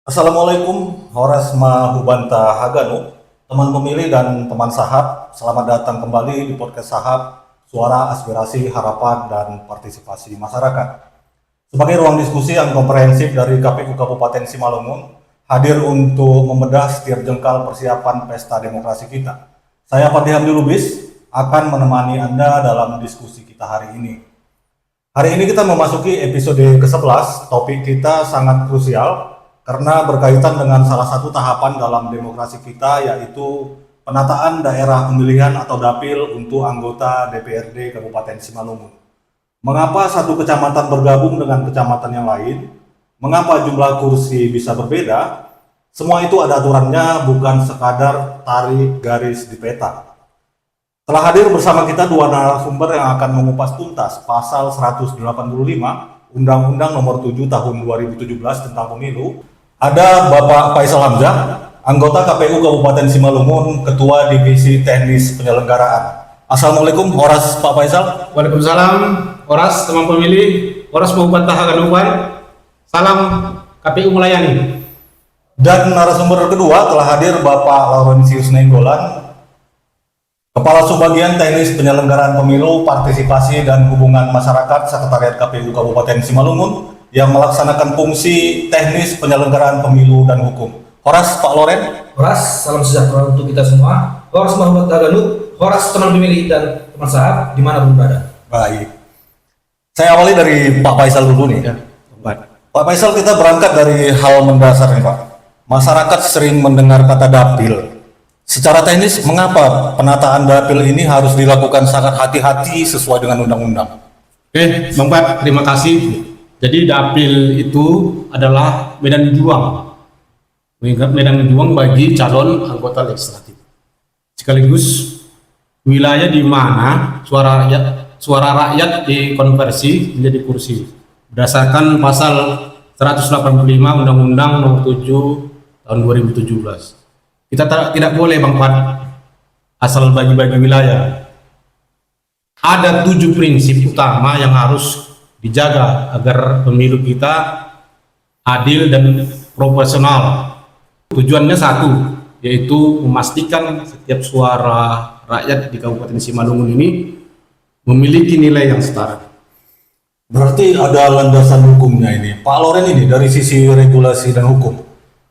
Assalamualaikum, Horas Mahubanta Haganu, teman pemilih dan teman Sahab. Selamat datang kembali di podcast Sahab, suara aspirasi, harapan, dan partisipasi masyarakat. Sebagai ruang diskusi yang komprehensif dari KPU Kabupaten Simalungun, hadir untuk membedah setiap jengkal persiapan pesta demokrasi kita. Saya Fadli Hamdi Lubis akan menemani Anda dalam diskusi kita hari ini. Hari ini kita memasuki episode ke-11, topik kita sangat krusial karena berkaitan dengan salah satu tahapan dalam demokrasi kita, yaitu penataan daerah pemilihan atau dapil untuk anggota DPRD Kabupaten Simalungun. Mengapa satu kecamatan bergabung dengan kecamatan yang lain? Mengapa jumlah kursi bisa berbeda? Semua itu ada aturannya, bukan sekadar tarik garis di peta. Telah hadir bersama kita dua narasumber yang akan mengupas tuntas pasal 185 Undang-Undang Nomor 7 Tahun 2017 tentang Pemilu. Ada Bapak Faisal Hamzah, anggota KPU Kabupaten Simalungun, Ketua Divisi Teknis Penyelenggaraan. Assalamualaikum, Horas Pak Faisal. Waalaikumsalam, Horas teman pemilih, Horas Mahubanta Haganupan. Salam KPU melayani. Dan narasumber kedua telah hadir Bapak Laurentius Nainggolan, Kepala Subbagian Teknis Penyelenggaraan Pemilu, Partisipasi dan Hubungan Masyarakat Sekretariat KPU Kabupaten Simalungun, yang melaksanakan fungsi teknis penyelenggaraan pemilu dan hukum. Horas, Pak Loren. Horas, salam sejahtera untuk kita semua. Horas Mahubanta Haganu, Horas teman pemilih dan teman Sahab dimanapun berada. Baik. Saya awali dari Pak Faisal dulu nih. Ya, Pak Faisal, kita berangkat dari hal mendasar nih Pak. Masyarakat sering mendengar kata dapil. Secara teknis, mengapa penataan dapil ini harus dilakukan sangat hati-hati sesuai dengan undang-undang? Oke, Bang Pat, terima kasih. Jadi dapil itu adalah medan juang bagi calon anggota legislatif. Sekaligus wilayah di mana suara rakyat dikonversi menjadi kursi berdasarkan pasal 185 Undang-Undang Nomor 7 Tahun 2017. Kita tidak boleh Bang Pat asal bagi-bagi wilayah. Ada 7 prinsip utama yang harus dijaga agar pemilu kita adil dan proporsional. Tujuannya satu, yaitu memastikan setiap suara rakyat di Kabupaten Simalungun ini memiliki nilai yang setara. Berarti ada landasan hukumnya ini. Pak Loren, ini dari sisi regulasi dan hukum,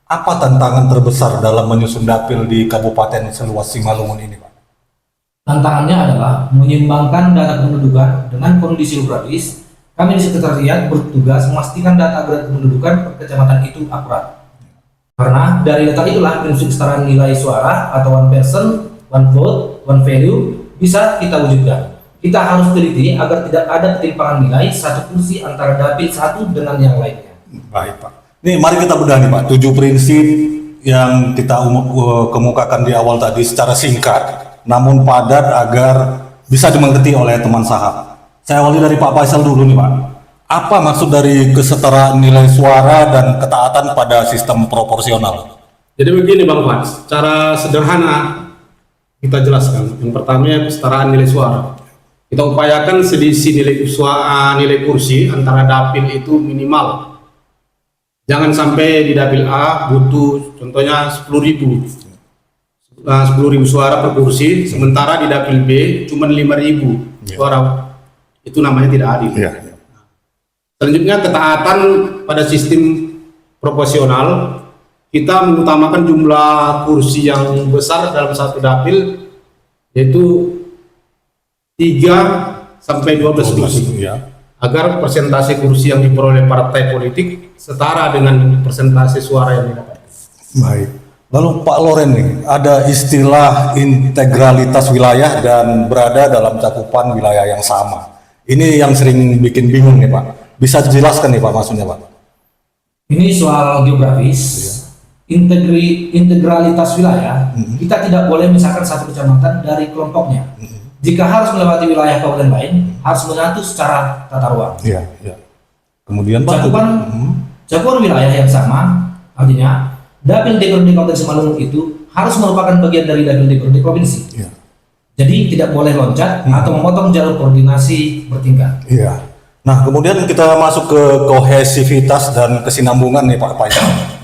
apa tantangan terbesar dalam menyusun dapil di Kabupaten seluas Simalungun ini, Pak? Tantangannya adalah menyeimbangkan data kependudukan dengan kondisi geografis. Kami di Sekretariat bertugas memastikan data agregat kependudukan per kecamatan itu akurat. Karena dari data itulah prinsip kesetaraan nilai suara atau one person, one vote, one value bisa kita wujudkan. Kita harus teliti agar tidak ada ketimpangan nilai satu kursi antara dapil satu dengan yang lainnya. Baik Pak. Nih mari kita bedah nih Pak, 7 prinsip yang kita kemukakan di awal tadi secara singkat, namun padat agar bisa dimengerti oleh teman Sahab. Saya awali dari Pak Faisal dulu nih Pak. Apa maksud dari kesetaraan nilai suara dan ketaatan pada sistem proporsional? Jadi begini Bang Pat, secara sederhana kita jelaskan. Yang pertama kesetaraan nilai suara. Kita upayakan selisih nilai kursi antara dapil itu minimal. Jangan sampai di dapil A butuh contohnya 10.000 suara per kursi, sementara di dapil B cuma 5.000 suara. Itu namanya tidak adil. Selanjutnya ketaatan pada sistem proporsional. Kita mengutamakan jumlah kursi yang besar dalam satu dapil, yaitu 3 sampai 12 kursi, agar persentase kursi yang diperoleh partai politik setara dengan persentase suara yang didapatkan. Baik. Lalu Pak Loren nih, ada istilah integralitas wilayah dan berada dalam cakupan wilayah yang sama. Ini yang sering bikin bingung nih Pak. Bisa dijelaskan nih Pak maksudnya Pak? Ini soal geografis, integralitas wilayah. Kita tidak boleh misalkan satu kecamatan dari kelompoknya. Jika harus melewati wilayah kabupaten lain, harus menyatu secara tata ruang. Iya. Kemudian Pak, cakupan wilayah yang sama, artinya dapil DPRD Kabupaten Simalungun itu harus merupakan bagian dari dapil DPRD provinsi. Iya. Jadi tidak boleh loncat atau memotong jalur koordinasi bertingkat. Iya. Nah, kemudian kita masuk ke kohesivitas dan kesinambungan nih Pak Faisal.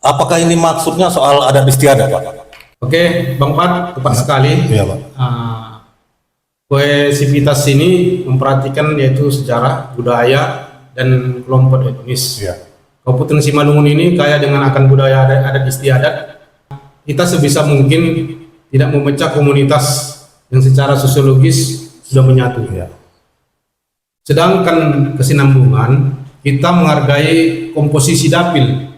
Apakah ini maksudnya soal adat istiadat, Pak? Oke, Bang Pat, tepat sekali. Iya, Pak. Kohesivitas ini memperhatikan yaitu sejarah, budaya, dan kelompok etnis. Iya. Kabupaten Simalungun ini kaya dengan akan budaya adat istiadat. Kita sebisa mungkin tidak memecah komunitas yang secara sosiologis sudah menyatu. Iya. Sedangkan kesinambungan, kita menghargai komposisi dapil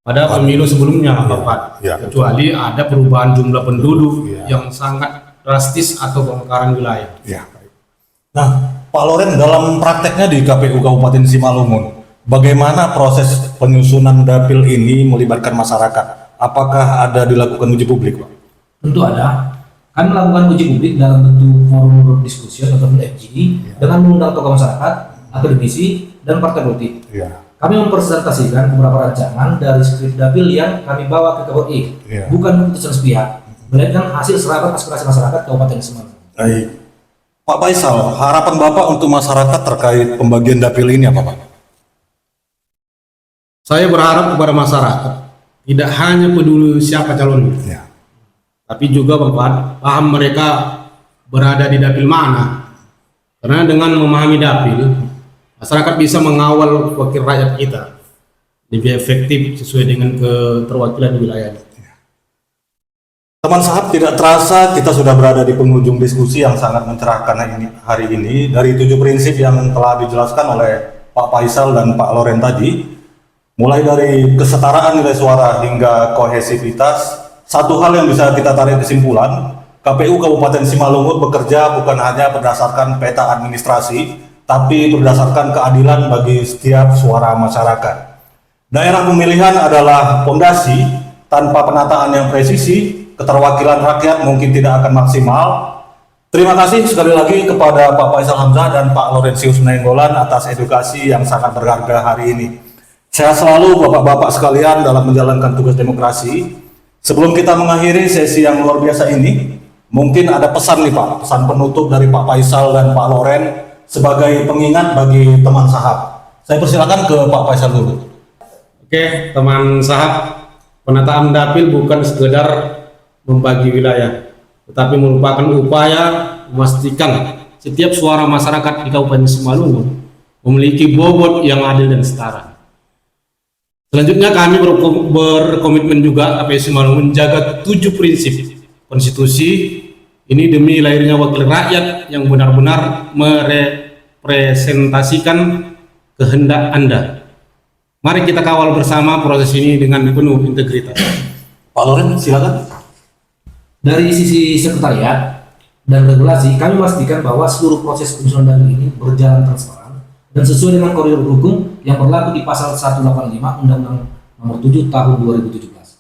pada pemilu sebelumnya, Bapak. Iya. Kecuali ada perubahan jumlah penduduk Iya. yang sangat drastis atau pemekaran wilayah. Ya. Nah, Pak Loren, dalam prakteknya di KPU Kabupaten Simalungun, bagaimana proses penyusunan dapil ini melibatkan masyarakat? Apakah ada dilakukan uji publik, Pak? Tentu ada. Kami melakukan uji publik dalam bentuk forum group discussion atau FGD dengan mengundang tokoh masyarakat, akademisi, dan partai politik. Iya. Kami mempresentasikan beberapa rancangan dari skrip dapil yang kami bawa ke KPU, Iya. bukan keputusan sepihak, melainkan hasil serapan aspirasi masyarakat Kabupaten Simalungun. Baik. Pak Faisal, harapan Bapak untuk masyarakat terkait pembagian dapil ini apa, Pak? Saya berharap kepada masyarakat tidak hanya peduli siapa calonnya, Ya. tapi juga Bapak paham mereka berada di dapil mana. Karena dengan memahami dapil, masyarakat bisa mengawal wakil rakyat kita lebih efektif sesuai dengan keterwakilan wilayah. Teman Sahab, tidak terasa kita sudah berada di penghujung diskusi yang sangat mencerahkan hari ini. Dari 7 prinsip yang telah dijelaskan oleh Pak Faisal dan Pak Loren tadi, mulai dari kesetaraan nilai suara hingga kohesivitas, satu hal yang bisa kita tarik kesimpulan, KPU Kabupaten Simalungun bekerja bukan hanya berdasarkan peta administrasi, tapi berdasarkan keadilan bagi setiap suara masyarakat. Daerah pemilihan adalah fondasi, tanpa penataan yang presisi, keterwakilan rakyat mungkin tidak akan maksimal. Terima kasih sekali lagi kepada Pak Faisal Hamzah dan Pak Laurentius Nainggolan atas edukasi yang sangat berharga hari ini. Sehat selalu Bapak-Bapak sekalian dalam menjalankan tugas demokrasi. Sebelum kita mengakhiri sesi yang luar biasa ini, mungkin ada pesan nih Pak, pesan penutup dari Pak Faisal dan Pak Loren sebagai pengingat bagi teman Sahab. Saya persilakan ke Pak Faisal dulu. Oke, teman Sahab, penataan dapil bukan sekedar membagi wilayah, tetapi merupakan upaya memastikan setiap suara masyarakat di Kabupaten Simalungun memiliki bobot yang adil dan setara. Selanjutnya kami berkomitmen juga KPU Simalungun menjaga 7 prinsip konstitusi ini demi lahirnya wakil rakyat yang benar-benar merepresentasikan kehendak Anda. Mari kita kawal bersama proses ini dengan penuh integritas. Pak Loren, silakan. Dari sisi sekretariat dan regulasi, kami memastikan bahwa seluruh proses penyusunan dapil ini berjalan transparan dan sesuai dengan koridor hukum yang berlaku di pasal 185 Undang-Undang Nomor 7 Tahun 2017.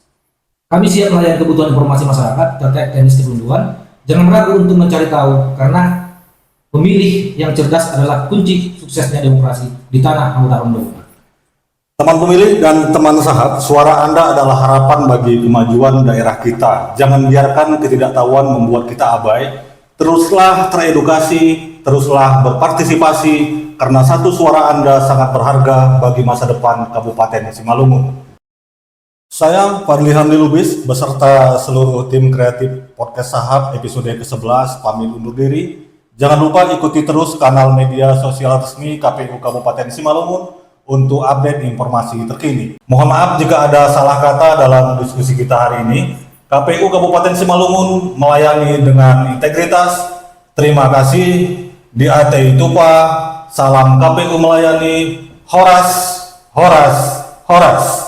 Kami siap melayani kebutuhan informasi masyarakat terkait teknis kependudukan. Jangan ragu untuk mencari tahu, karena pemilih yang cerdas adalah kunci suksesnya demokrasi di tanah Hautaran Undang-Undang. Teman pemilih dan teman Sahab, suara Anda adalah harapan bagi kemajuan daerah kita. Jangan biarkan ketidaktahuan membuat kita abai. Teruslah teredukasi, teruslah berpartisipasi, karena satu suara Anda sangat berharga bagi masa depan Kabupaten Simalungun. Saya Fadli Hamdi Lubis beserta seluruh tim kreatif Podcast Sahab episode ke-11 pamit undur diri. Jangan lupa ikuti terus kanal media sosial resmi KPU Kabupaten Simalungun untuk update informasi terkini. Mohon maaf jika ada salah kata dalam diskusi kita hari ini. KPU Kabupaten Simalungun melayani dengan integritas. Terima kasih. DAT Tupa, salam KPU melayani. Horas, horas, horas.